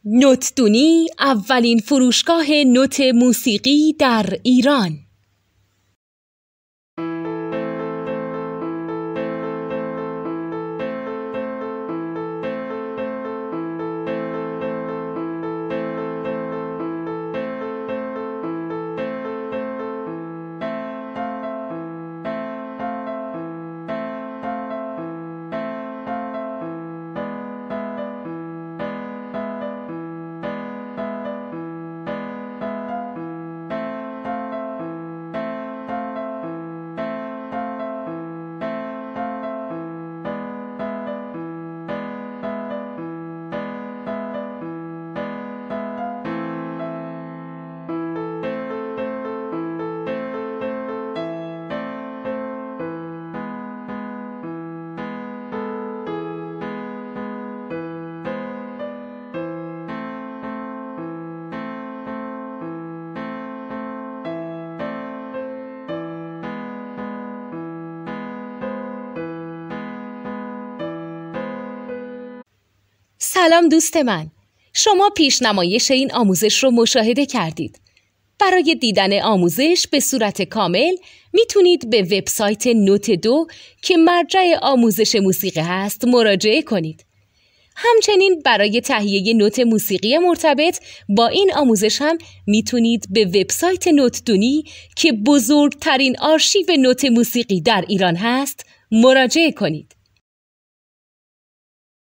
نوتدونی اولین فروشگاه نوت موسیقی در ایران. سلام دوست من، شما پیشنمایش این آموزش رو مشاهده کردید. برای دیدن آموزش به صورت کامل میتونید به وبسایت نوت 2 که مرجع آموزش موسیقی هست مراجعه کنید. همچنین برای تهیه نوت موسیقی مرتبط با این آموزش هم میتونید به وبسایت نوتدونی که بزرگترین آرشیو نوت موسیقی در ایران هست مراجعه کنید.